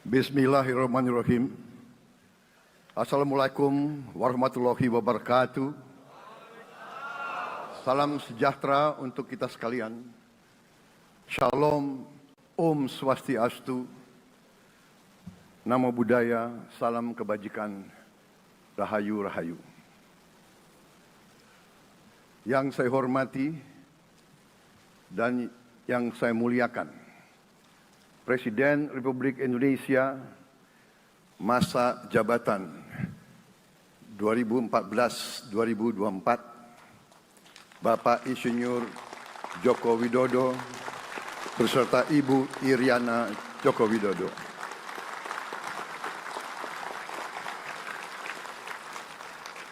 Bismillahirrahmanirrahim. Assalamualaikum warahmatullahi wabarakatuh. Salam sejahtera untuk kita sekalian. Shalom, Om Swastiastu, Namo Buddhaya, salam kebajikan, Rahayu Rahayu. Yang saya hormati dan yang saya muliakan, Presiden Republik Indonesia masa jabatan 2014-2024, Bapak Insinyur Joko Widodo beserta Ibu Iriana Joko Widodo.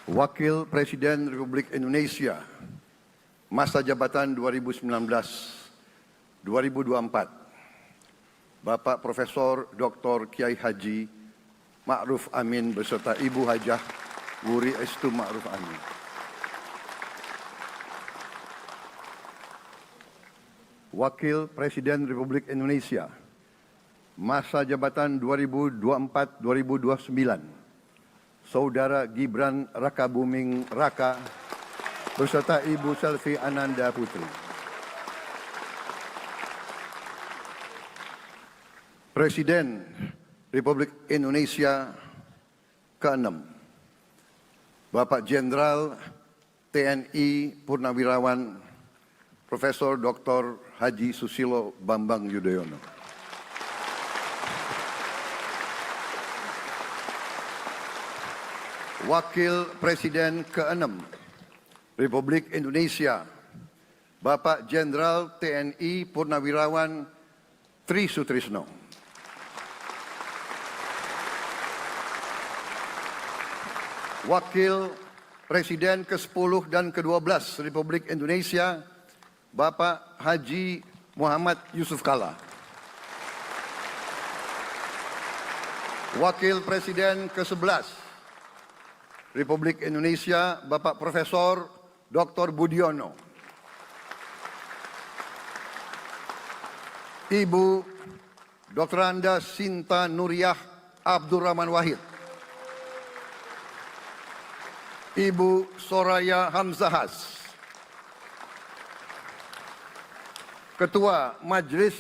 Wakil Presiden Republik Indonesia masa jabatan 2019-2024, Bapak Profesor Dr. Kiai Haji Ma'ruf Amin beserta Ibu Hajah Wuri Estu Ma'ruf Amin. Wakil Presiden Republik Indonesia masa jabatan 2024-2029, Saudara Gibran Rakabuming Raka beserta Ibu Selvi Ananda Putri. Presiden Republik Indonesia ke-6, Bapak Jenderal TNI Purnawirawan Profesor Dr. Haji Susilo Bambang Yudhoyono. Wakil Presiden ke-6 Republik Indonesia, Bapak Jenderal TNI Purnawirawan Tri Sutrisno. Wakil Presiden ke-10 dan ke-12 Republik Indonesia, Bapak Haji Muhammad Yusuf Kalla. Wakil Presiden ke-11 Republik Indonesia, Bapak Profesor Dr. Budiono. Ibu Dr. Anda Sinta Nuriyah Abdurrahman Wahid. Ibu Soraya Hamzahas. Ketua Majelis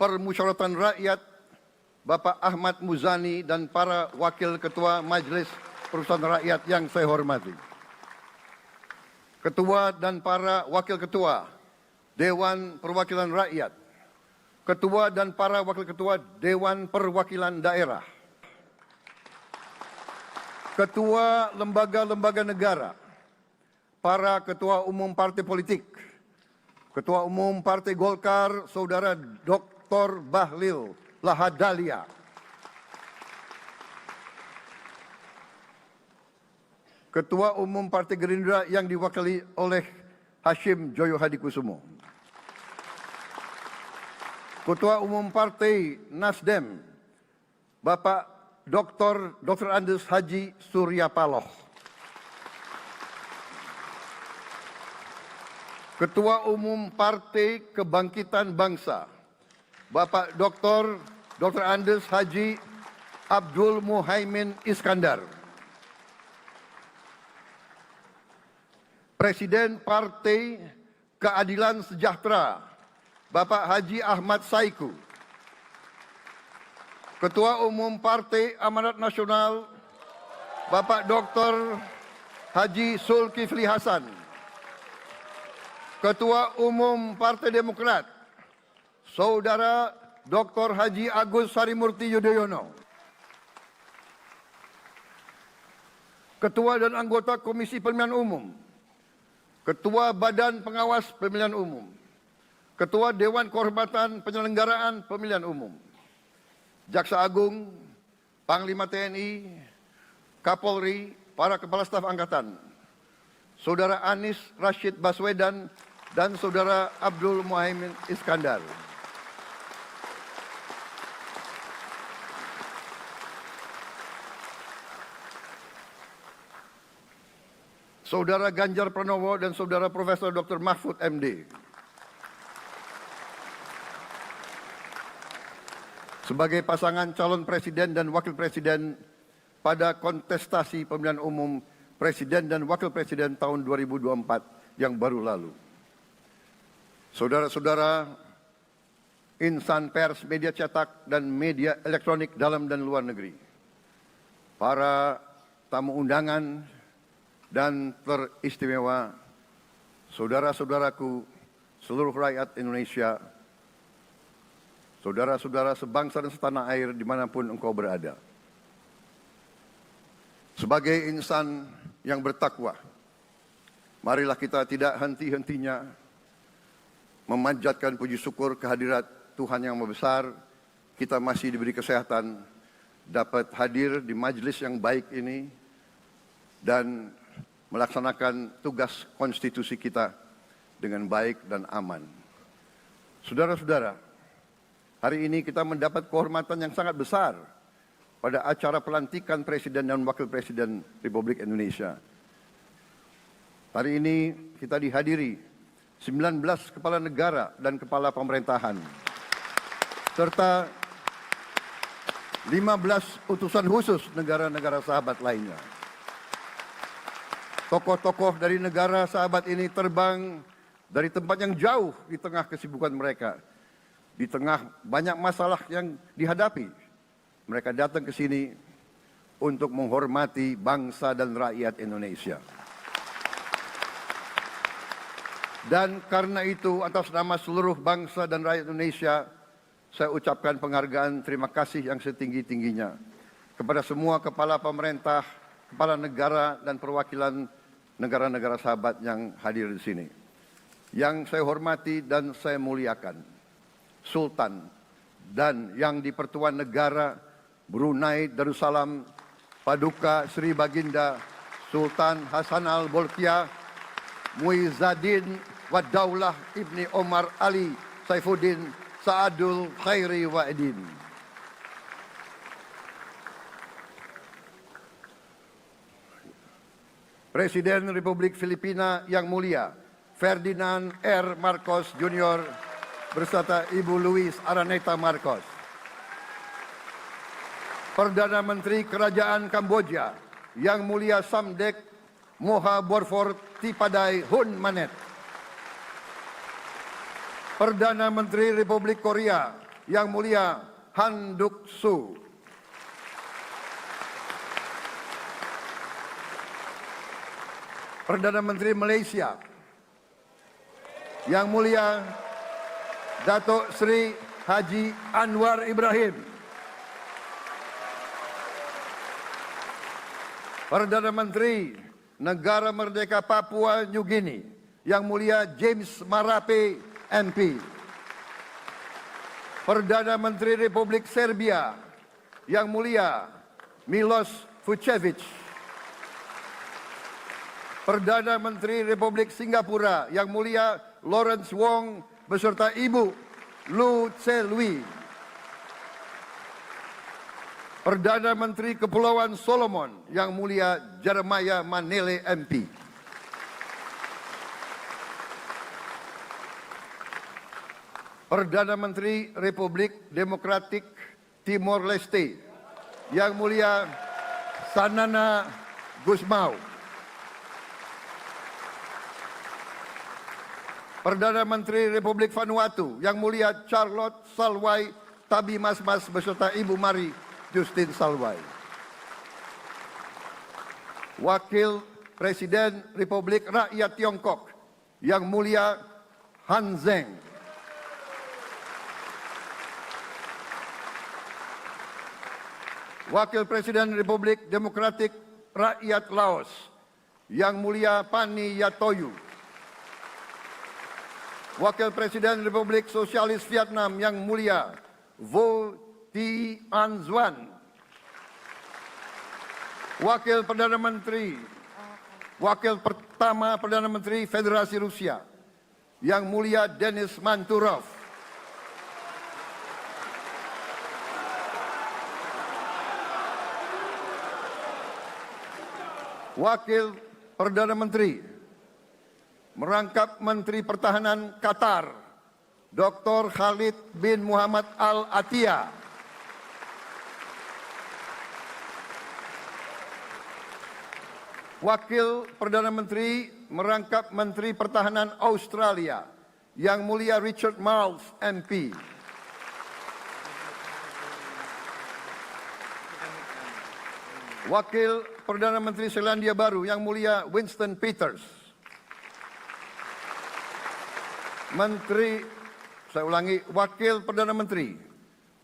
Permusyawaratan Rakyat Bapak Ahmad Muzani dan para Wakil Ketua Majelis Permusyawaratan Rakyat yang saya hormati. Ketua dan para Wakil Ketua Dewan Perwakilan Rakyat, Ketua dan para Wakil Ketua Dewan Perwakilan Daerah, Ketua lembaga-lembaga negara, para Ketua Umum Partai Politik, Ketua Umum Partai Golkar, Saudara Dr. Bahlil Lahadalia, Ketua Umum Partai Gerindra yang diwakili oleh Hashim Joyo Hadikusumo, Ketua Umum Partai Nasdem, Bapak Dr. Andes Haji Surya Paloh, Ketua Umum Partai Kebangkitan Bangsa, Bapak Dr. Andes Haji Abdul Muhaimin Iskandar, Presiden Partai Keadilan Sejahtera, Bapak Haji Ahmad Saiku, Ketua Umum Partai Amanat Nasional, Bapak Dr. Haji Zulkifli Hasan, Ketua Umum Partai Demokrat, Saudara Dr. Haji Agus Harimurti Yudhoyono, Ketua dan anggota Komisi Pemilihan Umum, Ketua Badan Pengawas Pemilihan Umum, Ketua Dewan Kehormatan Penyelenggaraan Pemilihan Umum, Jaksa Agung, Panglima TNI, Kapolri, para Kepala Staf Angkatan, Saudara Anies Rashid Baswedan, dan Saudara Abdul Muhaimin Iskandar. Saudara Ganjar Pranowo dan Saudara Profesor Dr. Mahfud MD. sebagai pasangan calon presiden dan wakil presiden pada kontestasi pemilihan umum presiden dan wakil presiden tahun 2024 yang baru lalu. Saudara-saudara, insan pers, media cetak, dan media elektronik dalam dan luar negeri, para tamu undangan dan teristimewa, saudara-saudaraku, seluruh rakyat Indonesia, saudara-saudara sebangsa dan setanah air dimanapun engkau berada. Sebagai insan yang bertakwa, marilah kita tidak henti-hentinya memanjatkan puji syukur kehadirat Tuhan yang Maha Besar. Kita masih diberi kesehatan, dapat hadir di majelis yang baik ini dan melaksanakan tugas konstitusi kita dengan baik dan aman. Saudara-saudara, hari ini kita mendapat kehormatan yang sangat besar pada acara pelantikan Presiden dan Wakil Presiden Republik Indonesia. Hari ini kita dihadiri 19 kepala negara dan kepala pemerintahan, serta 15 utusan khusus negara-negara sahabat lainnya. Tokoh-tokoh dari negara sahabat ini terbang dari tempat yang jauh di tengah kesibukan mereka, di tengah banyak masalah yang dihadapi. Mereka datang ke sini untuk menghormati bangsa dan rakyat Indonesia. Dan karena itu, atas nama seluruh bangsa dan rakyat Indonesia, saya ucapkan penghargaan terima kasih yang setinggi-tingginya kepada semua kepala pemerintah, kepala negara, dan perwakilan negara-negara sahabat yang hadir di sini. Yang saya hormati dan saya muliakan, Sultan dan yang di-Pertuan Negara Brunei Darussalam Paduka Sri Baginda Sultan Hassanal Bolkiah Muizzaddin Wadaulah Ibni Omar Ali Saifuddin Saadul Khairi Wa'idin. Presiden Republik Filipina yang mulia Ferdinand R. Marcos Jr. beserta Ibu Luis Araneta Marcos. Perdana Menteri Kerajaan Kamboja yang mulia Samdech Moha Borfor Tipadai Hun Manet. Perdana Menteri Republik Korea yang mulia Han Duck-soo. Perdana Menteri Malaysia yang mulia Datuk Seri Haji Anwar Ibrahim. Perdana Menteri Negara Merdeka Papua New Guinea yang mulia James Marape MP. Perdana Menteri Republik Serbia yang mulia Milos Vucevic. Perdana Menteri Republik Singapura yang mulia Lawrence Wong beserta Ibu Lu Tse Lui. Perdana Menteri Kepulauan Solomon yang mulia Jeremiah Manele MP. Perdana Menteri Republik Demokratik Timor Leste yang mulia Sanana Gusmao. Perdana Menteri Republik Vanuatu yang mulia Charlotte Salwai Tabi Masmas beserta Ibu Mari Justin Salwai. Wakil Presiden Republik Rakyat Tiongkok yang mulia Han Zheng. Wakil Presiden Republik Demokratik Rakyat Laos yang mulia Pani Yatoyu. Wakil Presiden Republik Sosialis Vietnam yang mulia Vo Thi-an Xuan. Wakil pertama Perdana Menteri Federasi Rusia yang mulia Denis Manturov. Wakil Perdana Menteri merangkap Menteri Pertahanan Qatar, Dr. Khalid bin Muhammad Al Attiyah. Wakil Perdana Menteri merangkap Menteri Pertahanan Australia, Yang Mulia Richard Marles, MP. Wakil Perdana Menteri Selandia Baru, Yang Mulia Winston Peters. Wakil Perdana Menteri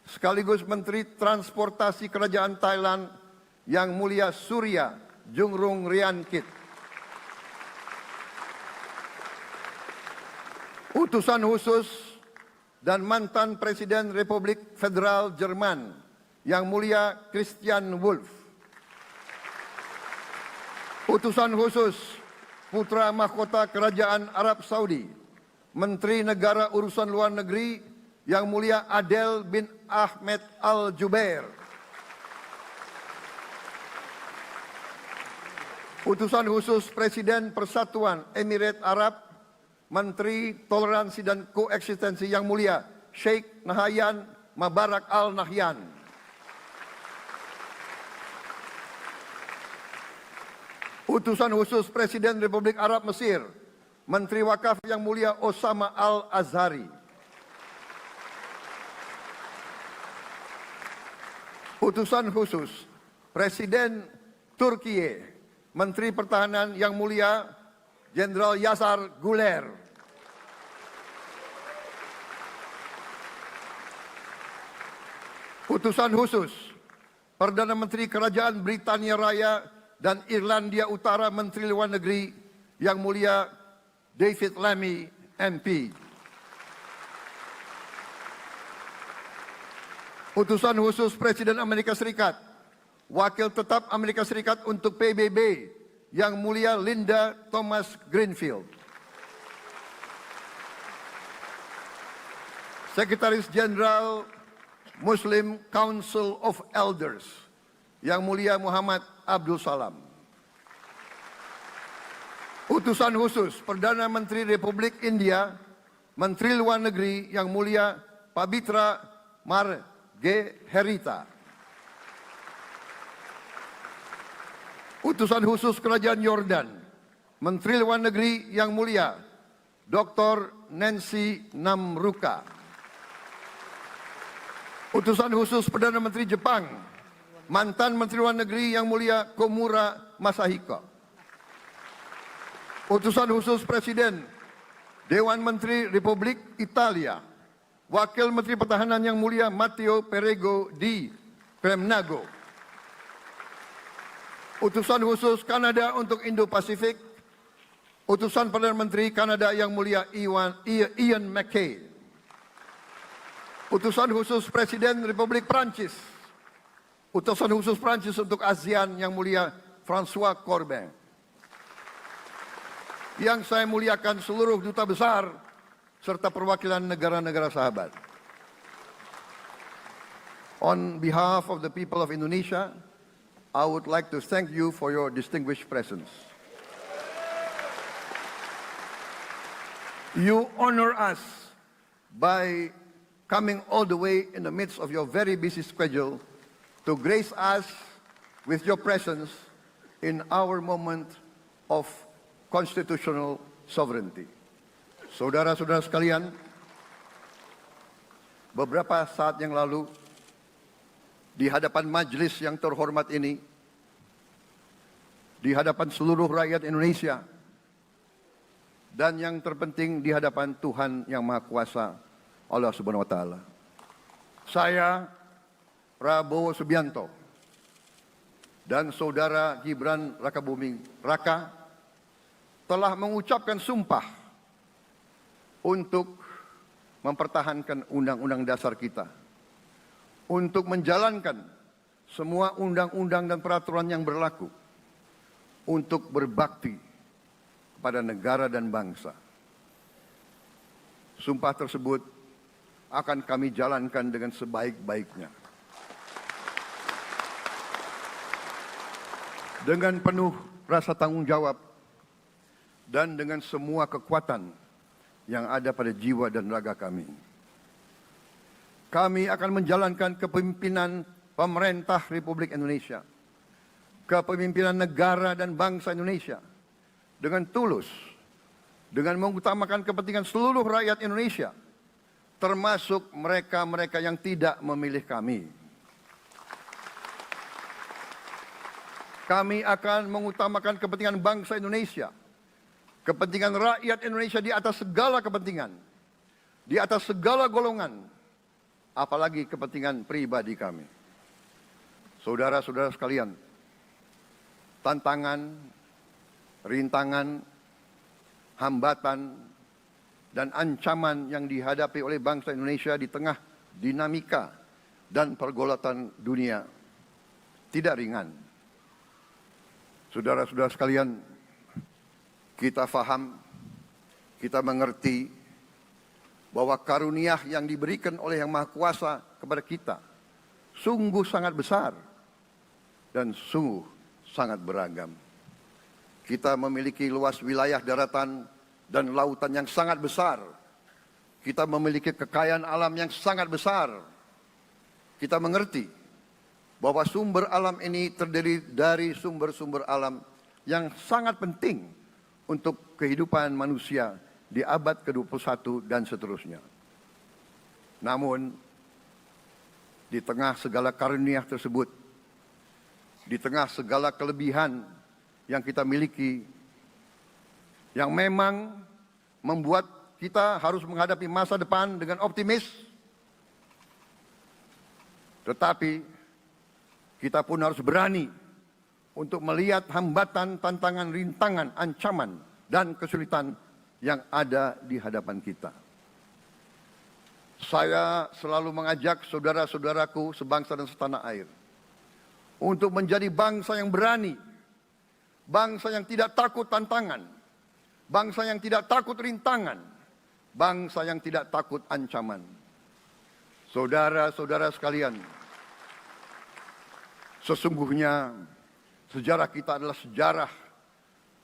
sekaligus Menteri Transportasi Kerajaan Thailand, Yang Mulia Surya Jungrung Riankit. Utusan khusus dan mantan Presiden Republik Federal Jerman, Yang Mulia Christian Wulff. Utusan khusus Putra Mahkota Kerajaan Arab Saudi, Menteri Negara Urusan Luar Negeri, Yang Mulia Adel bin Ahmed Al Jubair. Utusan khusus Presiden Persatuan Emirat Arab, Menteri Toleransi dan Koeksistensi, Yang Mulia Sheikh Nahyan Mubarak Al Nahyan. Utusan khusus Presiden Republik Arab Mesir, Menteri Wakaf, Yang Mulia Osama Al Azhari. Utusan khusus Presiden Turkiye, Menteri Pertahanan, Yang Mulia Jenderal Yasar Guler. Utusan khusus Perdana Menteri Kerajaan Britania Raya dan Irlandia Utara, Menteri Luar Negeri, Yang Mulia David Lammy, MP. Utusan khusus Presiden Amerika Serikat, Wakil Tetap Amerika Serikat untuk PBB, Yang Mulia Linda Thomas Greenfield. Sekretaris Jenderal Muslim Council of Elders, Yang Mulia Muhammad Abdul Salam. Utusan khusus Perdana Menteri Republik India, Menteri Luar Negeri, Yang Mulia Pabitra Margherita. Utusan khusus Kerajaan Yordan, Menteri Luar Negeri, Yang Mulia Dr. Nancy Namruka. Utusan khusus Perdana Menteri Jepang, mantan Menteri Luar Negeri, Yang Mulia Komura Masahiko. Utusan khusus Presiden Dewan Menteri Republik Italia, Wakil Menteri Pertahanan, Yang Mulia Matteo Perego di Cremnago. Utusan khusus Kanada untuk Indo-Pasifik, Utusan Perdana Menteri Kanada, Yang Mulia Ian MacKay. Utusan khusus Presiden Republik Prancis, Utusan khusus Prancis untuk ASEAN, Yang Mulia François Corbin. Yang saya muliakan seluruh duta besar serta perwakilan negara-negara sahabat. On behalf of the people of Indonesia, I would like to thank you for your distinguished presence. You honor us by coming all the way in the midst of your very busy schedule to grace us with your presence in our moment of constitutional sovereignty. Saudara-saudara sekalian, beberapa saat yang lalu, di hadapan majelis yang terhormat ini, di hadapan seluruh rakyat Indonesia, dan yang terpenting di hadapan Tuhan Yang Maha Kuasa, Allah Subhanahu wa Ta'ala. Saya, Prabowo Subianto, dan Saudara Gibran Rakabuming Raka telah mengucapkan sumpah untuk mempertahankan Undang-Undang Dasar kita, untuk menjalankan semua undang-undang dan peraturan yang berlaku, untuk berbakti kepada negara dan bangsa. Sumpah tersebut akan kami jalankan dengan sebaik-baiknya. Dengan penuh rasa tanggung jawab dan dengan semua kekuatan yang ada pada jiwa dan raga kami. Kami akan menjalankan kepemimpinan pemerintah Republik Indonesia kepemimpinan negara dan bangsa Indonesia dengan tulus, dengan mengutamakan kepentingan seluruh rakyat Indonesia, termasuk mereka-mereka yang tidak memilih kami. Kami akan mengutamakan kepentingan bangsa Indonesia, kepentingan rakyat Indonesia di atas segala kepentingan, di atas segala golongan, apalagi kepentingan pribadi kami. Saudara-saudara sekalian, tantangan, rintangan, hambatan, dan ancaman yang dihadapi oleh bangsa Indonesia di tengah dinamika dan pergolatan dunia tidak ringan. Saudara-saudara sekalian, kita faham, kita mengerti bahwa karunia yang diberikan oleh Yang Maha Kuasa kepada kita sungguh sangat besar dan sungguh sangat beragam. Kita memiliki luas wilayah daratan dan lautan yang sangat besar. Kita memiliki kekayaan alam yang sangat besar. Kita mengerti bahwa sumber alam ini terdiri dari sumber-sumber alam yang sangat penting untuk kehidupan manusia di abad ke-21 dan seterusnya. Namun, di tengah segala karunia tersebut, di tengah segala kelebihan yang kita miliki, yang memang membuat kita harus menghadapi masa depan dengan optimis, tetapi kita pun harus berani untuk melihat hambatan, tantangan, rintangan, ancaman, dan kesulitan yang ada di hadapan kita. Saya selalu mengajak saudara-saudaraku sebangsa dan setanah air untuk menjadi bangsa yang berani, bangsa yang tidak takut tantangan, bangsa yang tidak takut rintangan, bangsa yang tidak takut ancaman. Saudara-saudara sekalian, sesungguhnya sejarah kita adalah sejarah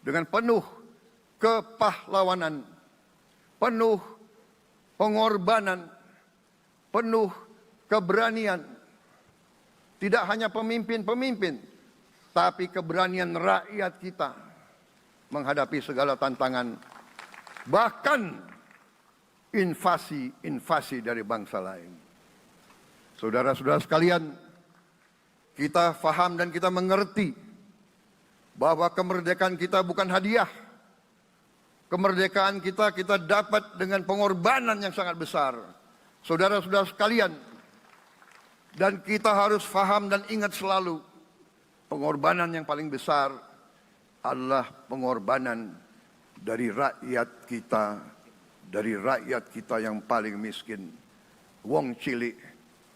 dengan penuh kepahlawanan, penuh pengorbanan, penuh keberanian. Tidak hanya pemimpin-pemimpin, tapi keberanian rakyat kita menghadapi segala tantangan, bahkan invasi-invasi dari bangsa lain. Saudara-saudara sekalian, kita faham dan kita mengerti bahwa kemerdekaan kita bukan hadiah. Kemerdekaan kita dapat dengan pengorbanan yang sangat besar. Saudara-saudara sekalian, dan kita harus faham dan ingat selalu, pengorbanan yang paling besar adalah pengorbanan dari rakyat kita yang paling miskin. Wong cilik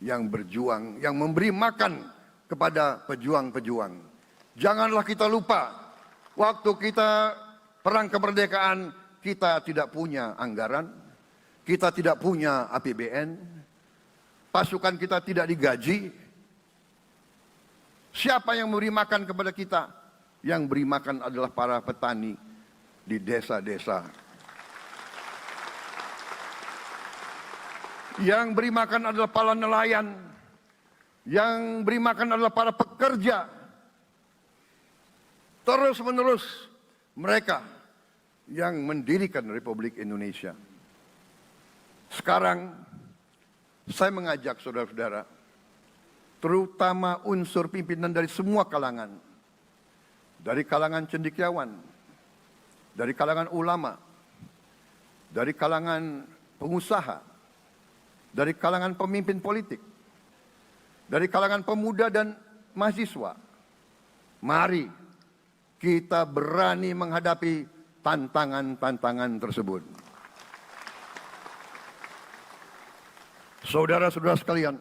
yang berjuang, yang memberi makan kepada pejuang-pejuang. Janganlah kita lupa, waktu kita perang kemerdekaan, kita tidak punya anggaran, kita tidak punya APBN, pasukan kita tidak digaji. Siapa yang memberi makan kepada kita? Yang beri makan adalah para petani di desa-desa. Yang beri makan adalah para nelayan. Yang beri makan adalah para pekerja. Terus-menerus mereka yang mendirikan Republik Indonesia. Sekarang saya mengajak saudara-saudara, terutama unsur pimpinan dari semua kalangan, dari kalangan cendekiawan, dari kalangan ulama, dari kalangan pengusaha, dari kalangan pemimpin politik, dari kalangan pemuda dan mahasiswa. Mari kita berani menghadapi tantangan-tantangan tersebut. Saudara-saudara sekalian,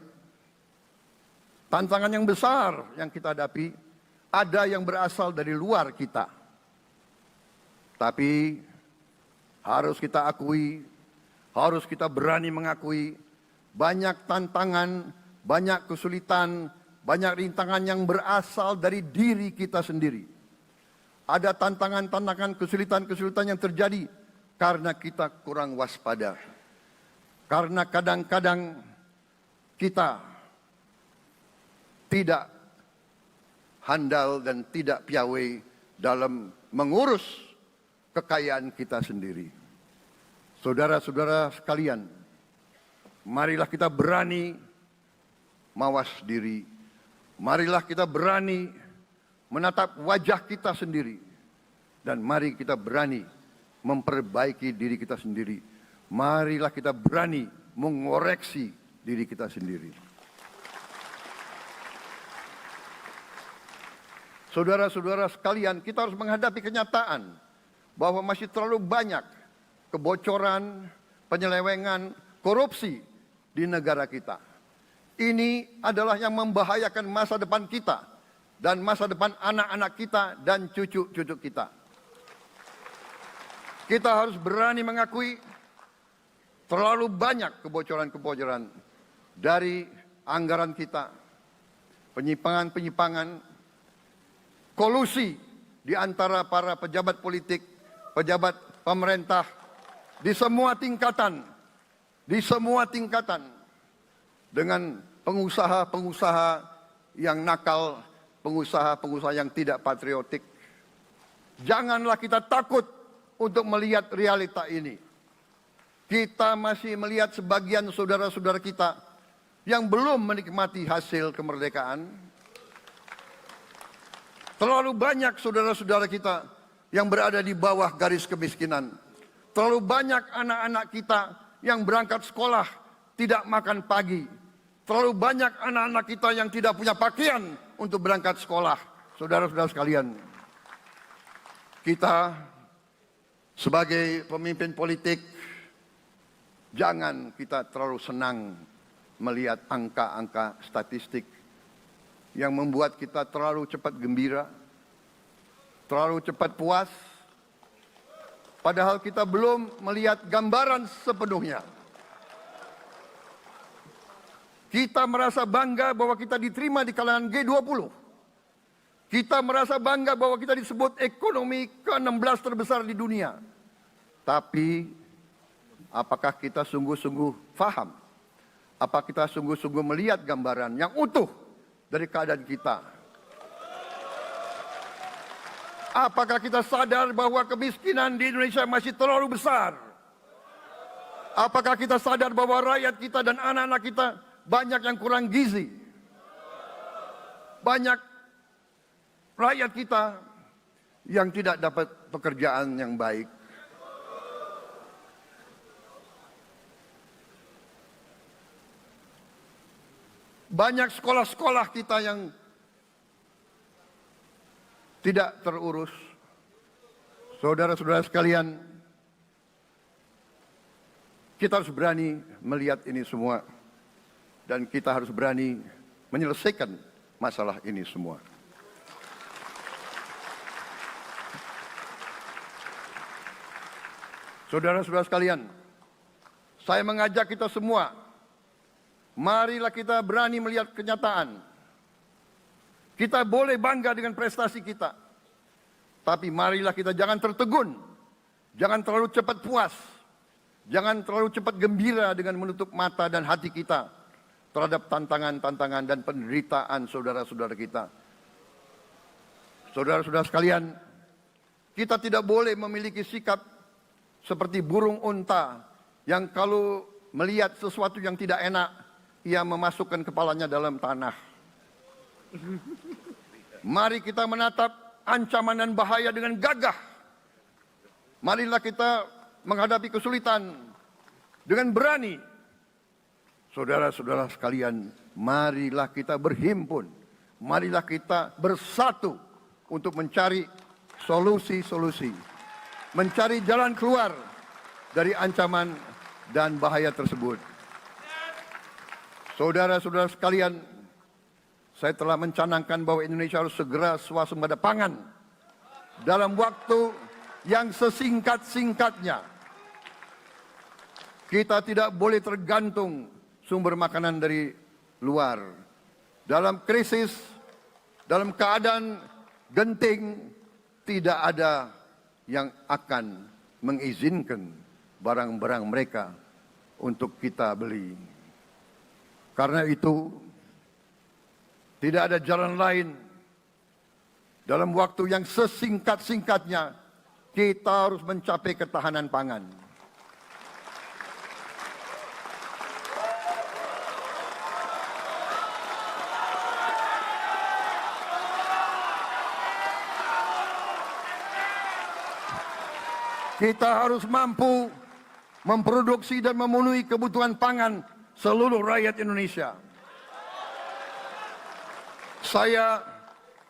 tantangan yang besar yang kita hadapi ada yang berasal dari luar kita. Tapi harus kita akui, harus kita berani mengakui, banyak tantangan, banyak kesulitan, banyak rintangan yang berasal dari diri kita sendiri. Ada tantangan-tantangan, kesulitan-kesulitan yang terjadi karena kita kurang waspada. Karena kadang-kadang kita tidak handal dan tidak piawai dalam mengurus kekayaan kita sendiri. Saudara-saudara sekalian, marilah kita berani mawas diri. Marilah kita berani menatap wajah kita sendiri. Dan mari kita berani memperbaiki diri kita sendiri. Marilah kita berani mengoreksi diri kita sendiri. Saudara-saudara sekalian, kita harus menghadapi kenyataan bahwa masih terlalu banyak kebocoran, penyelewengan, korupsi di negara kita. Ini adalah yang membahayakan masa depan kita dan masa depan anak-anak kita dan cucu-cucu kita. Kita harus berani mengakui terlalu banyak kebocoran-kebocoran dari anggaran kita, penyimpangan-penyimpangan, kolusi di antara para pejabat politik, pejabat pemerintah di semua tingkatan, dengan pengusaha-pengusaha yang nakal, pengusaha-pengusaha yang tidak patriotik. Janganlah kita takut untuk melihat realita ini. Kita masih melihat sebagian saudara-saudara kita yang belum menikmati hasil kemerdekaan. Terlalu banyak saudara-saudara kita yang berada di bawah garis kemiskinan. Terlalu banyak anak-anak kita yang berangkat sekolah tidak makan pagi. Terlalu banyak anak-anak kita yang tidak punya pakaian untuk berangkat sekolah. Saudara-saudara sekalian, kita sebagai pemimpin politik, jangan kita terlalu senang melihat angka-angka statistik yang membuat kita terlalu cepat gembira, terlalu cepat puas, padahal kita belum melihat gambaran sepenuhnya. Kita merasa bangga bahwa kita diterima di kalangan G20. Kita merasa bangga bahwa kita disebut ekonomi ke-16 terbesar di dunia. Tapi, apakah kita sungguh-sungguh faham? Apakah kita sungguh-sungguh melihat gambaran yang utuh dari keadaan kita? Apakah kita sadar bahwa kemiskinan di Indonesia masih terlalu besar? Apakah kita sadar bahwa rakyat kita dan anak-anak kita banyak yang kurang gizi? Banyak rakyat kita yang tidak dapat pekerjaan yang baik. Banyak sekolah-sekolah kita yang tidak terurus. Saudara-saudara sekalian, kita harus berani melihat ini semua. Dan kita harus berani menyelesaikan masalah ini semua. Saudara-saudara sekalian, saya mengajak kita semua, marilah kita berani melihat kenyataan. Kita boleh bangga dengan prestasi kita, tapi marilah kita jangan tertegun, jangan terlalu cepat puas, jangan terlalu cepat gembira dengan menutup mata dan hati kita terhadap tantangan-tantangan dan penderitaan saudara-saudara kita. Saudara-saudara sekalian, kita tidak boleh memiliki sikap seperti burung unta yang kalau melihat sesuatu yang tidak enak, ia memasukkan kepalanya dalam tanah. Mari kita menatap ancaman dan bahaya dengan gagah. Marilah kita menghadapi kesulitan dengan berani. Saudara-saudara sekalian, marilah kita berhimpun. Marilah kita bersatu untuk mencari solusi-solusi. Mencari jalan keluar dari ancaman dan bahaya tersebut. Saudara-saudara sekalian, saya telah mencanangkan bahwa Indonesia harus segera swasembada pangan dalam waktu yang sesingkat-singkatnya. Kita tidak boleh tergantung sumber makanan dari luar. Dalam krisis, dalam keadaan genting, tidak ada yang akan mengizinkan barang-barang mereka untuk kita beli. Karena itu, tidak ada jalan lain dalam waktu yang sesingkat-singkatnya kita harus mencapai ketahanan pangan. Kita harus mampu memproduksi dan memenuhi kebutuhan pangan seluruh rakyat Indonesia. Saya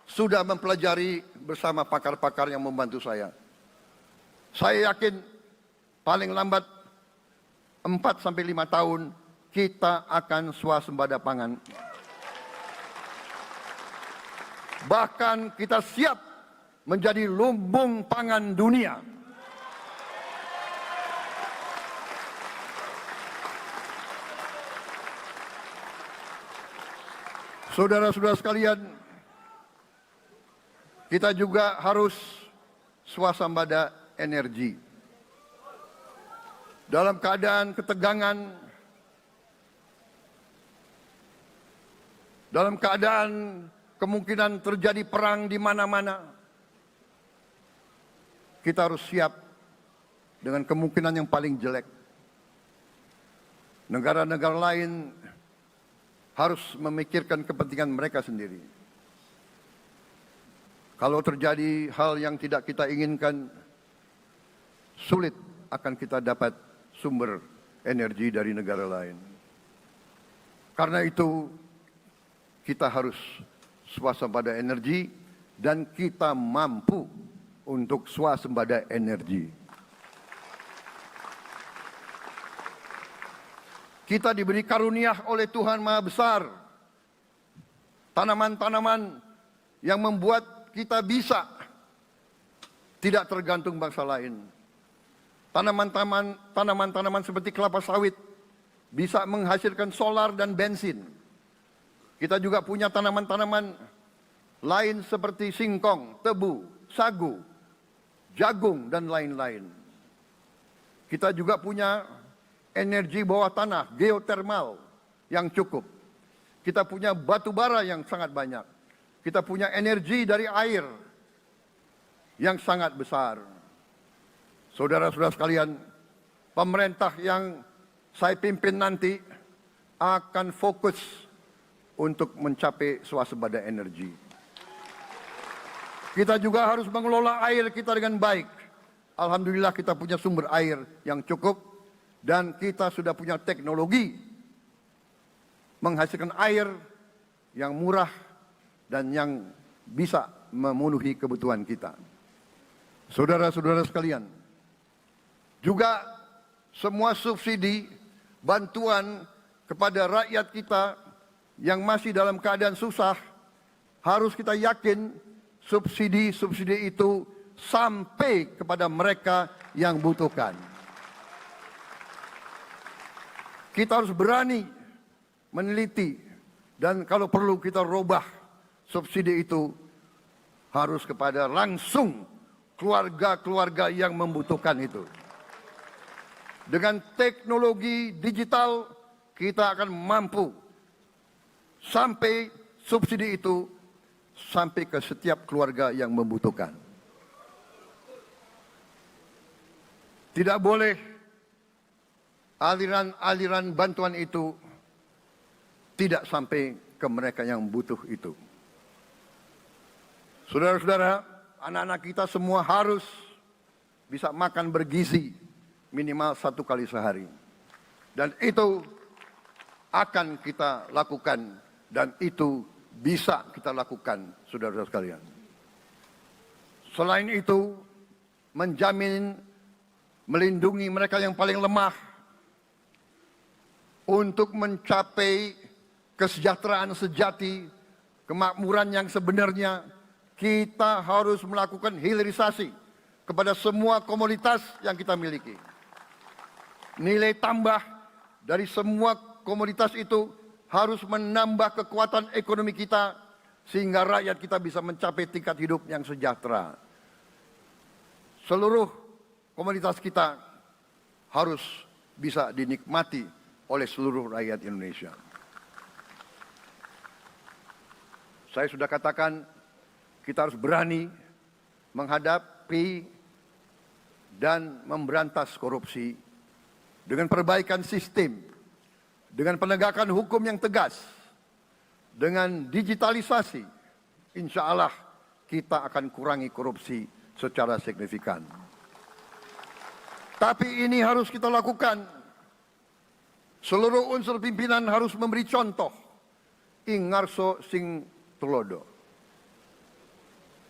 sudah mempelajari bersama pakar-pakar yang membantu saya. Saya yakin paling lambat 4 sampai 5 tahun kita akan swasembada pangan. Bahkan kita siap menjadi lumbung pangan dunia. Saudara-saudara sekalian, kita juga harus swasembada energi. Dalam keadaan ketegangan, dalam keadaan kemungkinan terjadi perang di mana-mana, kita harus siap dengan kemungkinan yang paling jelek. Negara-negara lain harus memikirkan kepentingan mereka sendiri. Kalau terjadi hal yang tidak kita inginkan, sulit akan kita dapat sumber energi dari negara lain. Karena itu, kita harus swasembada energi dan kita mampu untuk swasembada energi. Kita diberi karunia oleh Tuhan Maha Besar. Tanaman-tanaman yang membuat kita bisa tidak tergantung bangsa lain. Tanaman-tanaman seperti kelapa sawit bisa menghasilkan solar dan bensin. Kita juga punya tanaman-tanaman lain seperti singkong, tebu, sagu, jagung, dan lain-lain. Kita juga punya energi bawah tanah, geotermal yang cukup. Kita punya batu bara yang sangat banyak. Kita punya energi dari air yang sangat besar. Saudara-saudara sekalian, pemerintah yang saya pimpin nanti akan fokus untuk mencapai swasembada energi. Kita juga harus mengelola air kita dengan baik. Alhamdulillah kita punya sumber air yang cukup. Dan kita sudah punya teknologi menghasilkan air yang murah dan yang bisa memenuhi kebutuhan kita. Saudara-saudara sekalian, juga semua subsidi, bantuan kepada rakyat kita yang masih dalam keadaan susah, harus kita yakin subsidi-subsidi itu sampai kepada mereka yang butuhkan. Kita harus berani meneliti dan kalau perlu kita robah subsidi itu harus kepada langsung keluarga-keluarga yang membutuhkan itu. Dengan teknologi digital kita akan mampu sampai subsidi itu sampai ke setiap keluarga yang membutuhkan. Tidak boleh aliran-aliran bantuan itu tidak sampai ke mereka yang butuh itu. Saudara-saudara, anak-anak kita semua harus bisa makan bergizi minimal 1 kali sehari. Dan itu akan kita lakukan dan itu bisa kita lakukan, saudara-saudara sekalian. Selain itu, menjamin melindungi mereka yang paling lemah untuk mencapai kesejahteraan sejati, kemakmuran yang sebenarnya, kita harus melakukan hilirisasi kepada semua komoditas yang kita miliki. Nilai tambah dari semua komoditas itu harus menambah kekuatan ekonomi kita sehingga rakyat kita bisa mencapai tingkat hidup yang sejahtera. Seluruh komoditas kita harus bisa dinikmati oleh seluruh rakyat Indonesia. Saya sudah katakan, kita harus berani menghadapi dan memberantas korupsi dengan perbaikan sistem, dengan penegakan hukum yang tegas, dengan digitalisasi. Insya Allah kita akan kurangi korupsi secara signifikan. Tapi ini harus kita lakukan. Seluruh unsur pimpinan harus memberi contoh. Ing ngarso sing tulodo.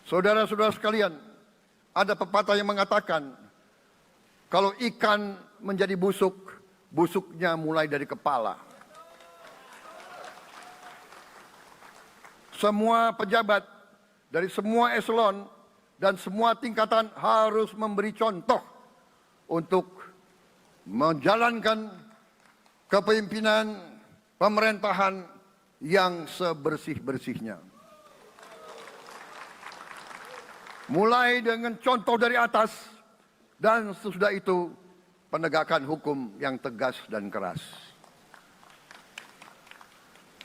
Saudara-saudara sekalian, ada pepatah yang mengatakan, kalau ikan menjadi busuk, busuknya mulai dari kepala. Semua pejabat dari semua eselon dan semua tingkatan harus memberi contoh untuk menjalankan kepemimpinan pemerintahan yang sebersih-bersihnya. Mulai dengan contoh dari atas dan sesudah itu penegakan hukum yang tegas dan keras.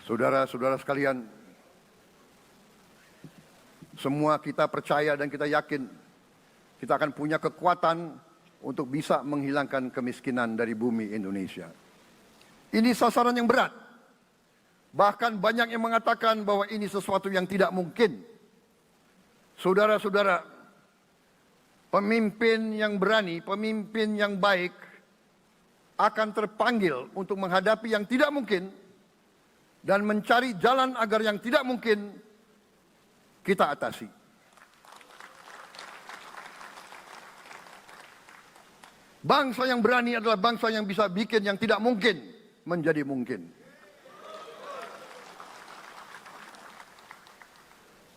Saudara-saudara sekalian, semua kita percaya dan kita yakin kita akan punya kekuatan untuk bisa menghilangkan kemiskinan dari bumi Indonesia. Ini sasaran yang berat. Bahkan banyak yang mengatakan bahwa ini sesuatu yang tidak mungkin. Saudara-saudara, pemimpin yang berani, pemimpin yang baik akan terpanggil untuk menghadapi yang tidak mungkin dan mencari jalan agar yang tidak mungkin kita atasi. Bangsa yang berani adalah bangsa yang bisa bikin yang tidak mungkin menjadi mungkin.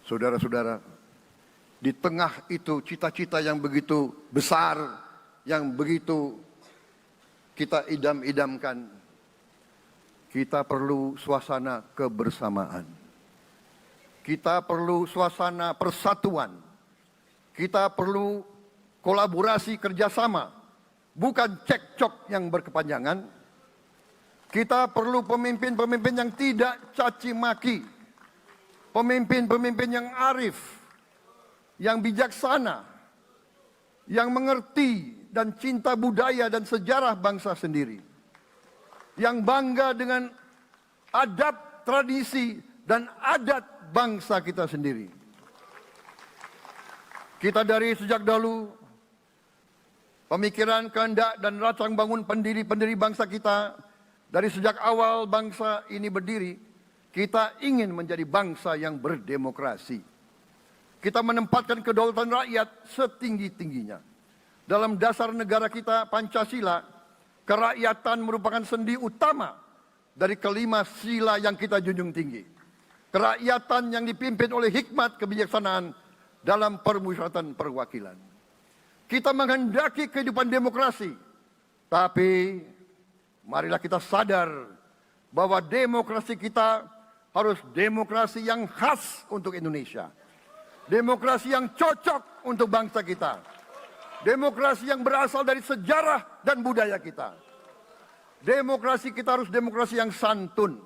Saudara-saudara, di tengah itu cita-cita yang begitu besar, yang begitu kita idam-idamkan, kita perlu suasana kebersamaan. Kita perlu suasana persatuan. Kita perlu kolaborasi kerjasama, bukan cekcok yang berkepanjangan. Kita perlu pemimpin-pemimpin yang tidak caci maki, pemimpin-pemimpin yang arif, yang bijaksana, yang mengerti dan cinta budaya dan sejarah bangsa sendiri, yang bangga dengan adab, tradisi, dan adat bangsa kita sendiri. Kita dari sejak dahulu, pemikiran, kehendak, dan rancang bangun pendiri-pendiri bangsa kita, dari sejak awal bangsa ini berdiri, kita ingin menjadi bangsa yang berdemokrasi. Kita menempatkan kedaulatan rakyat setinggi-tingginya. Dalam dasar negara kita, Pancasila, kerakyatan merupakan sendi utama dari kelima sila yang kita junjung tinggi. Kerakyatan yang dipimpin oleh hikmat kebijaksanaan dalam permusyawaratan perwakilan. Kita menghendaki kehidupan demokrasi, tapi marilah kita sadar bahwa demokrasi kita harus demokrasi yang khas untuk Indonesia. Demokrasi yang cocok untuk bangsa kita. Demokrasi yang berasal dari sejarah dan budaya kita. Demokrasi kita harus demokrasi yang santun.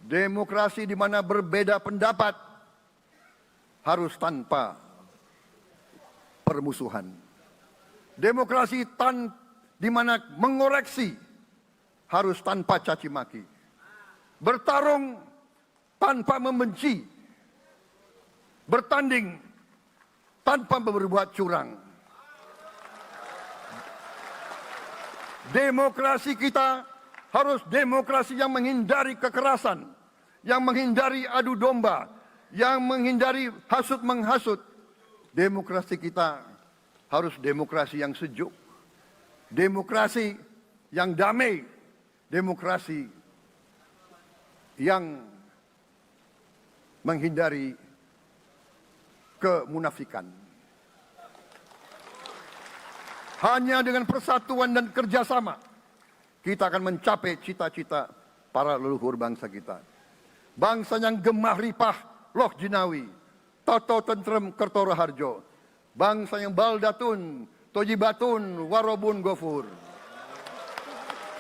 Demokrasi di mana berbeda pendapat harus tanpa permusuhan. Demokrasi di mana mengoreksi harus tanpa caci maki. Bertarung tanpa membenci. Bertanding tanpa berbuat curang. Demokrasi kita harus demokrasi yang menghindari kekerasan, yang menghindari adu domba, yang menghindari hasut menghasut. Demokrasi kita harus demokrasi yang sejuk, demokrasi yang damai, demokrasi yang menghindari kemunafikan. Hanya dengan persatuan dan kerjasama kita akan mencapai cita-cita para leluhur bangsa kita. Bangsa yang gemah ripah loh jinawi, toto tentrem kertoro harjo. Bangsa yang baldatun, tojibatun, warobun gofur.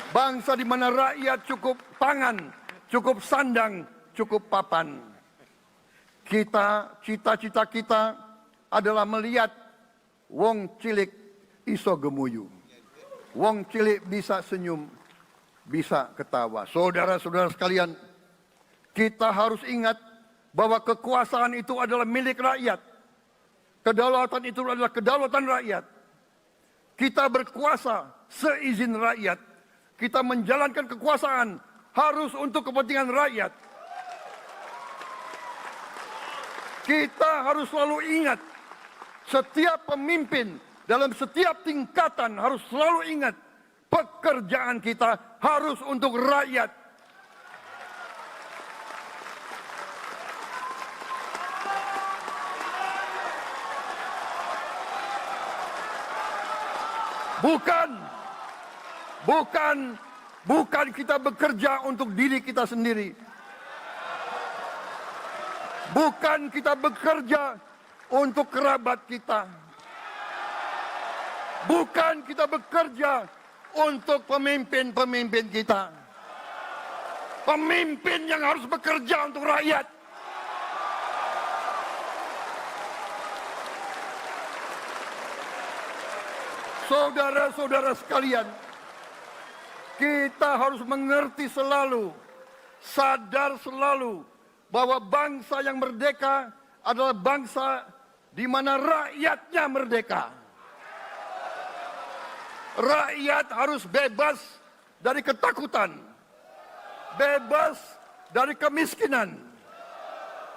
Bangsa di mana rakyat cukup pangan, cukup sandang, cukup papan. Cita-cita kita adalah melihat wong cilik iso gemuyu. Wong cilik bisa senyum, bisa ketawa. Saudara-saudara sekalian, kita harus ingat bahwa kekuasaan itu adalah milik rakyat. Kedaulatan itu adalah kedaulatan rakyat. Kita berkuasa seizin rakyat. Kita menjalankan kekuasaan harus untuk kepentingan rakyat. Kita harus selalu ingat, setiap pemimpin dalam setiap tingkatan harus selalu ingat, pekerjaan kita harus untuk rakyat. Bukan kita bekerja untuk diri kita sendiri. Bukan kita bekerja untuk kerabat kita. Bukan kita bekerja untuk pemimpin-pemimpin kita. Pemimpin yang harus bekerja untuk rakyat. Saudara-saudara sekalian, kita harus mengerti selalu, sadar selalu bahwa bangsa yang merdeka adalah bangsa di mana rakyatnya merdeka. Rakyat harus bebas dari ketakutan, bebas dari kemiskinan,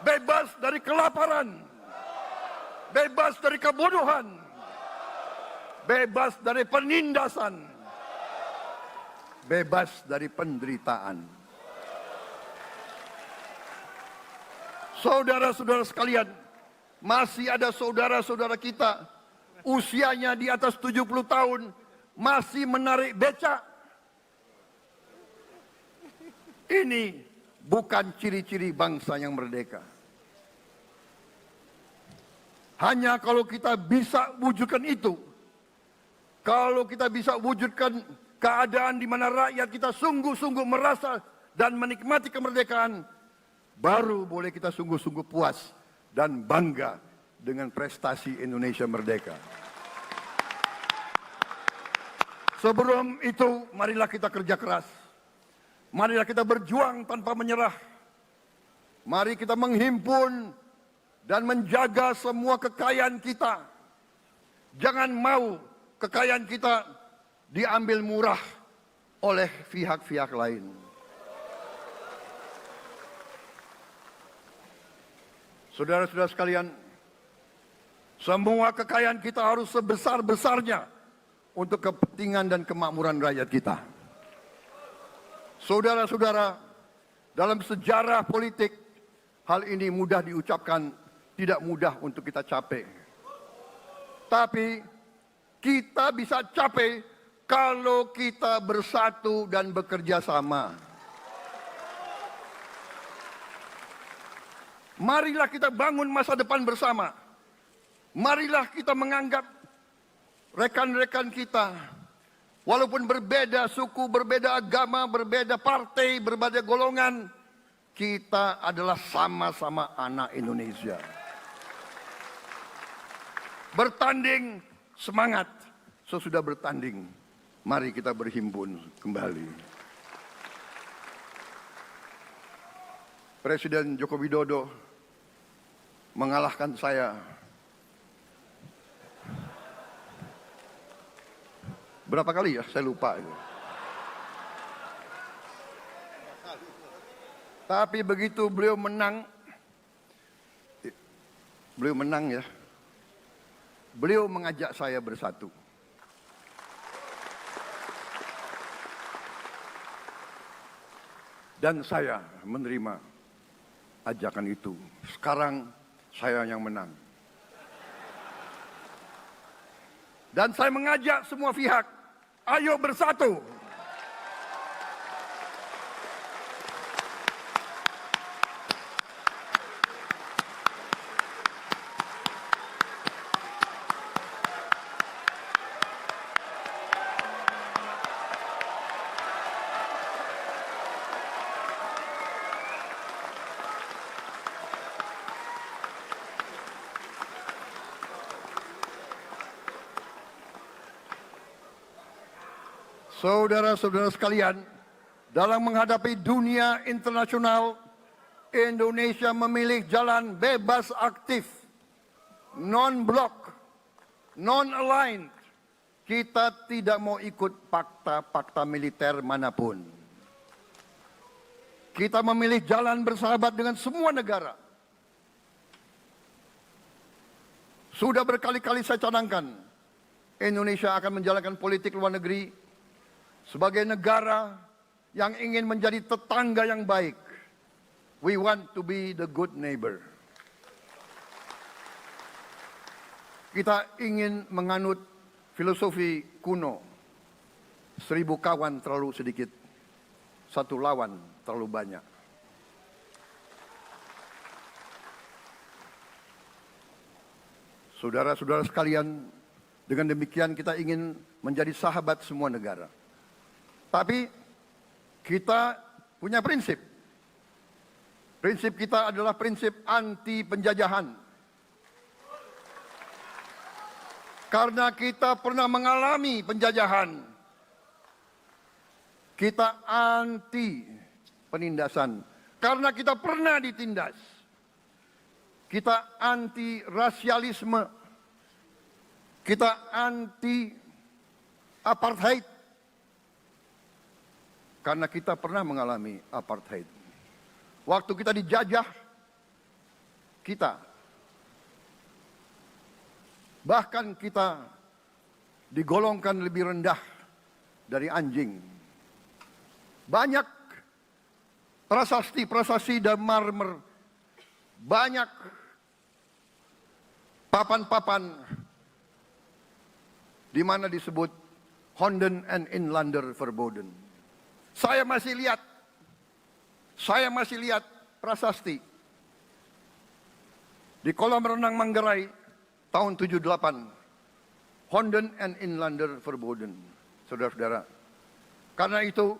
bebas dari kelaparan, bebas dari kebodohan, bebas dari penindasan, bebas dari penderitaan. Saudara-saudara sekalian, masih ada saudara-saudara kita usianya di atas 70 tahun masih menarik becak. Ini bukan ciri-ciri bangsa yang merdeka. Hanya kalau kita bisa wujudkan itu, kalau kita bisa wujudkan keadaan di mana rakyat kita sungguh-sungguh merasa dan menikmati kemerdekaan, baru boleh kita sungguh-sungguh puas dan bangga dengan prestasi Indonesia merdeka. Sebelum itu, marilah kita kerja keras. Marilah kita berjuang tanpa menyerah. Mari kita menghimpun dan menjaga semua kekayaan kita. Jangan mau kekayaan kita diambil murah oleh pihak-pihak lain. Saudara-saudara sekalian, semua kekayaan kita harus sebesar-besarnya untuk kepentingan dan kemakmuran rakyat kita. Saudara-saudara, dalam sejarah politik, hal ini mudah diucapkan, tidak mudah untuk kita capai. Tapi kita bisa capai kalau kita bersatu dan bekerja sama. Marilah kita bangun masa depan bersama. Marilah kita menganggap rekan-rekan kita, walaupun berbeda suku, berbeda agama, berbeda partai, berbeda golongan, kita adalah sama-sama anak Indonesia. Bertanding, semangat. Sesudah bertanding, mari kita berhimpun kembali. Presiden Joko Widodo mengalahkan saya berapa kali ya, saya lupa. Tapi begitu beliau menang ya, beliau mengajak saya bersatu. Dan saya menerima ajakan itu. Sekarang saya yang menang. Dan saya mengajak semua pihak, ayo bersatu. Saudara-saudara sekalian, dalam menghadapi dunia internasional, Indonesia memilih jalan bebas aktif, non-blok, non-aligned. Kita tidak mau ikut fakta-fakta militer manapun. Kita memilih jalan bersahabat dengan semua negara. Sudah berkali-kali saya cadangkan, Indonesia akan menjalankan politik luar negeri sebagai negara yang ingin menjadi tetangga yang baik. We want to be the good neighbor. Kita ingin menganut filosofi kuno, 1000 kawan terlalu sedikit, 1 lawan terlalu banyak. Saudara-saudara sekalian, dengan demikian kita ingin menjadi sahabat semua negara. Tapi kita punya prinsip. Prinsip kita adalah prinsip anti penjajahan. Karena kita pernah mengalami penjajahan. Kita anti penindasan. Karena kita pernah ditindas. Kita anti rasialisme. Kita anti apartheid. Karena kita pernah mengalami apartheid. Waktu kita dijajah, kita bahkan kita digolongkan lebih rendah dari anjing. Banyak prasasti dan marmer, banyak papan-papan di mana disebut Honden en Inlander Verboden. Saya masih lihat prasasti di kolam renang Manggarai tahun 78. Honden en Inlander Verboden, saudara-saudara. Karena itu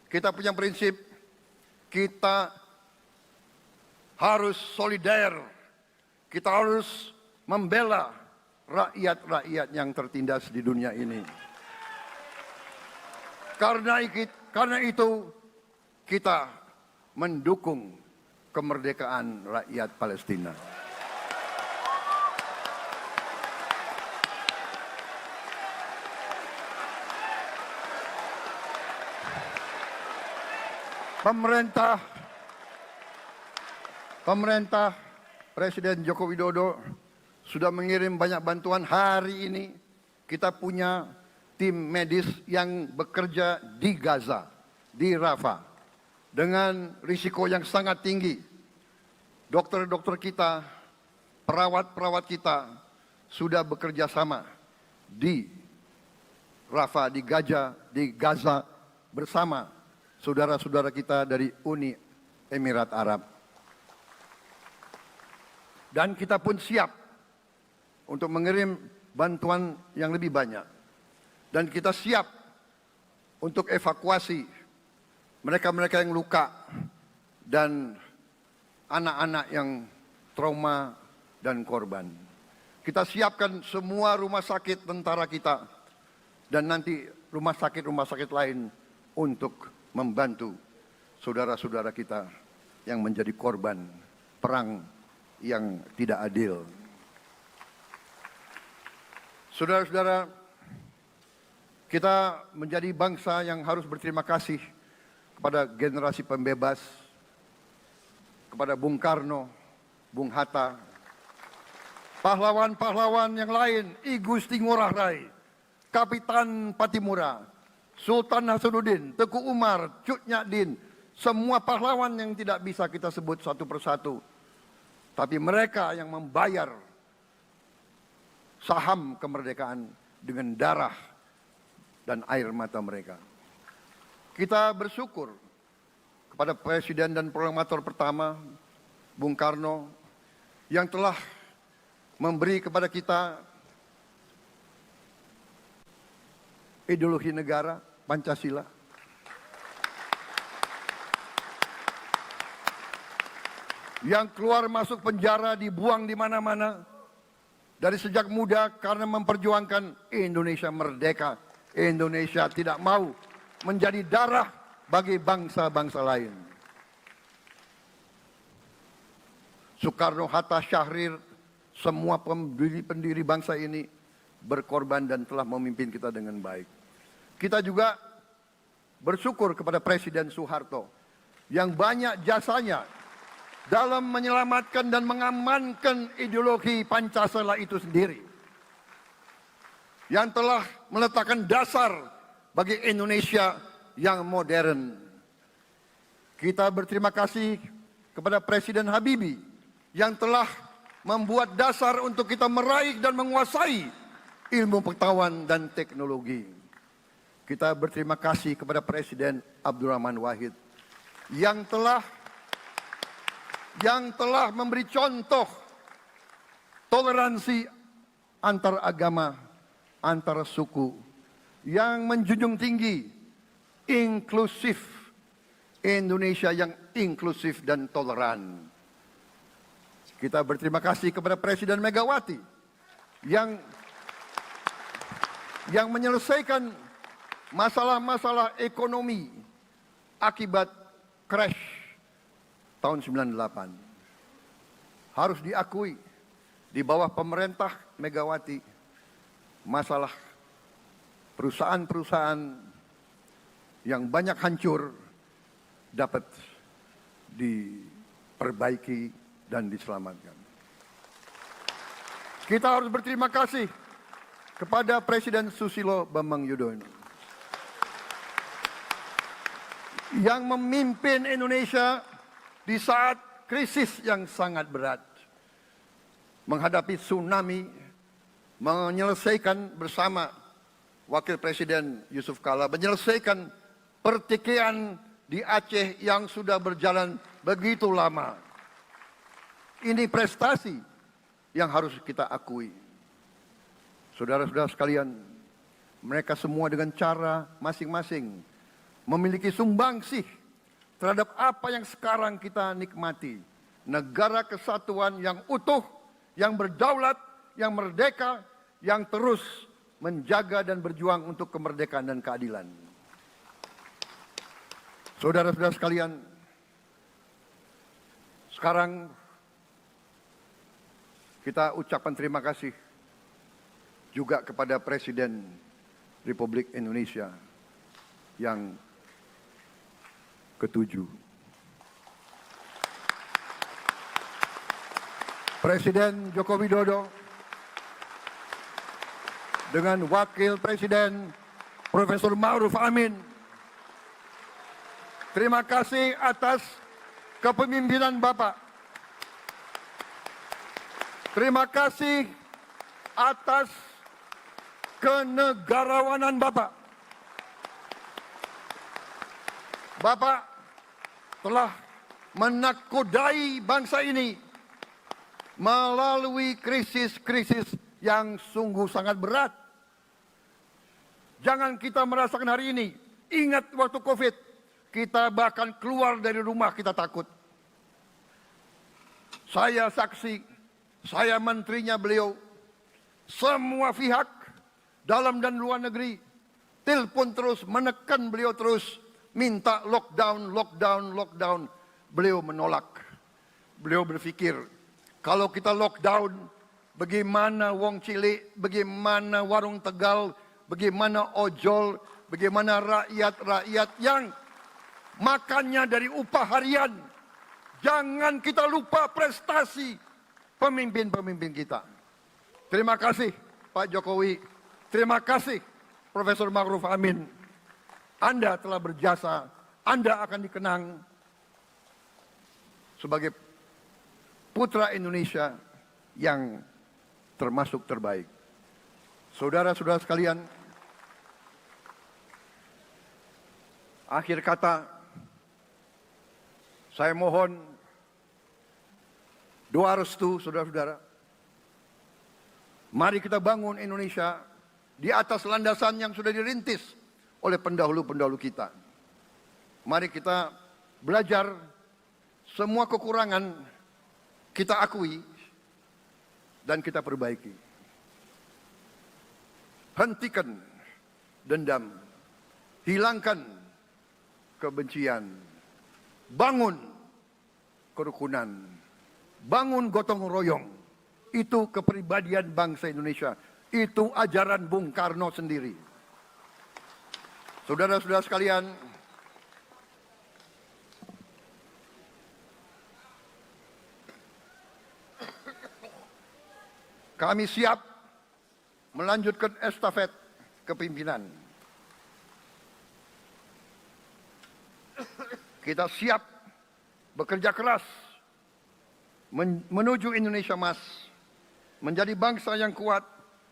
kita punya prinsip, kita harus solider, kita harus membela rakyat-rakyat yang tertindas di dunia ini. Karena itu kita mendukung kemerdekaan rakyat Palestina. Pemerintah Presiden Joko Widodo sudah mengirim banyak bantuan. Hari ini kita punya tim medis yang bekerja di Gaza, di Rafah, dengan risiko yang sangat tinggi. Dokter-dokter kita, perawat-perawat kita sudah bekerja sama di Rafah, di Gaza bersama saudara-saudara kita dari Uni Emirat Arab. Dan kita pun siap untuk mengirim bantuan yang lebih banyak. Dan kita siap untuk evakuasi mereka-mereka yang luka dan anak-anak yang trauma dan korban. Kita siapkan semua rumah sakit tentara kita dan nanti rumah sakit lain untuk membantu saudara-saudara kita yang menjadi korban perang yang tidak adil. Saudara-saudara, kita menjadi bangsa yang harus berterima kasih kepada generasi pembebas, kepada Bung Karno, Bung Hatta, pahlawan-pahlawan yang lain, I Gusti Ngurah Rai, Kapitan Patimura, Sultan Hasanuddin, Teku Umar, Cut Nyak-din, semua pahlawan yang tidak bisa kita sebut satu persatu. Tapi mereka yang membayar saham kemerdekaan dengan darah dan air mata mereka. Kita bersyukur kepada Presiden dan Proklamator pertama, Bung Karno, yang telah memberi kepada kita ideologi negara, Pancasila. Yang keluar masuk penjara, dibuang di mana-mana. Dari sejak muda karena memperjuangkan Indonesia merdeka Indonesia tidak mau menjadi darah bagi bangsa-bangsa lain. Soekarno, Hatta, Syahrir, semua pendiri bangsa ini berkorban dan telah memimpin kita dengan baik. Kita juga bersyukur kepada Presiden Soeharto yang banyak jasanya dalam menyelamatkan dan mengamankan ideologi Pancasila itu sendiri, yang telah meletakkan dasar bagi Indonesia yang modern. Kita berterima kasih kepada Presiden Habibie yang telah membuat dasar untuk kita meraih dan menguasai ilmu pengetahuan dan teknologi. Kita berterima kasih kepada Presiden Abdurrahman Wahid yang telah memberi contoh toleransi antar agama, antar suku, yang menjunjung tinggi inklusif, Indonesia yang inklusif dan toleran. Kita berterima kasih kepada Presiden Megawati yang menyelesaikan masalah-masalah ekonomi akibat crash tahun 98. Harus diakui, di bawah pemerintah Megawati, masalah perusahaan-perusahaan yang banyak hancur dapat diperbaiki dan diselamatkan. Kita harus berterima kasih kepada Presiden Susilo Bambang Yudhoyono yang memimpin Indonesia di saat krisis yang sangat berat, menghadapi tsunami, menyelesaikan bersama Wakil Presiden Yusuf Kala, menyelesaikan pertikaian di Aceh yang sudah berjalan begitu lama. Ini prestasi yang harus kita akui. Saudara-saudara sekalian, mereka semua dengan cara masing-masing memiliki sumbangsih terhadap apa yang sekarang kita nikmati. Negara kesatuan yang utuh, yang berdaulat, yang merdeka, yang terus menjaga dan berjuang untuk kemerdekaan dan keadilan. Saudara-saudara sekalian, sekarang kita ucapkan terima kasih juga kepada Presiden Republik Indonesia yang ke-7. Presiden Joko Widodo dengan Wakil Presiden Profesor Ma'ruf Amin. Terima kasih atas kepemimpinan Bapak. Terima kasih atas kenegarawanan Bapak. Bapak telah menakodai bangsa ini melalui krisis-krisis yang sungguh sangat berat. Jangan kita merasakan hari ini. Ingat waktu COVID, kita bahkan keluar dari rumah kita takut. Saya saksi, saya menterinya beliau, semua pihak dalam dan luar negeri telepon terus, menekan beliau terus, minta lockdown, lockdown, lockdown. Beliau menolak. Beliau berpikir, kalau kita lockdown, bagaimana wong cilik, bagaimana warung Tegal, bagaimana ojol, bagaimana rakyat-rakyat yang makannya dari upah harian. Jangan kita lupa prestasi pemimpin-pemimpin kita. Terima kasih Pak Jokowi. Terima kasih Profesor Ma'ruf Amin. Anda telah berjasa. Anda akan dikenang sebagai putra Indonesia yang termasuk terbaik. Saudara-saudara sekalian, akhir kata, saya mohon doa restu saudara-saudara. Mari kita bangun Indonesia di atas landasan yang sudah dirintis oleh pendahulu-pendahulu kita. Mari kita belajar semua kekurangan kita akui dan kita perbaiki. Hentikan dendam, hilangkan kebencian, bangun kerukunan, bangun gotong royong. Itu kepribadian bangsa Indonesia. Itu ajaran Bung Karno sendiri. Saudara-saudara sekalian, kami siap melanjutkan estafet kepimpinan. Kita siap bekerja keras menuju Indonesia Emas, menjadi bangsa yang kuat,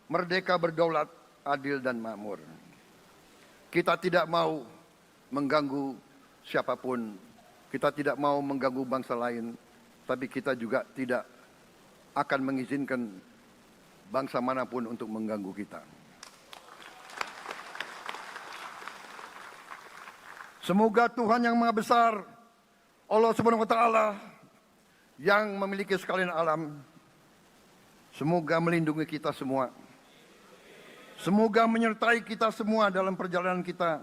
merdeka, berdaulat, adil dan makmur. Kita tidak mau mengganggu siapapun, kita tidak mau mengganggu bangsa lain, tapi kita juga tidak akan mengizinkan bangsa manapun untuk mengganggu kita. Semoga Tuhan yang Maha Besar, Allah Subhanahu wa Ta'ala, yang memiliki sekalian alam, semoga melindungi kita semua. Semoga menyertai kita semua dalam perjalanan kita,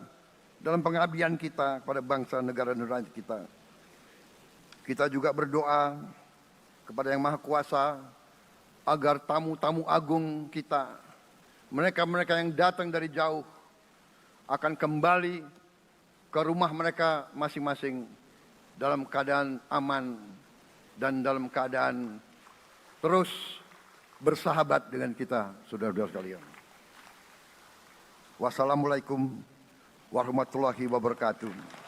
dalam pengabdian kita kepada bangsa, negara, dan rakyat kita. Kita juga berdoa kepada Yang Maha Kuasa agar tamu-tamu agung kita, mereka-mereka yang datang dari jauh, akan kembali ke rumah mereka masing-masing dalam keadaan aman dan dalam keadaan terus bersahabat dengan kita, saudara-saudara sekalian. Wassalamualaikum warahmatullahi wabarakatuh.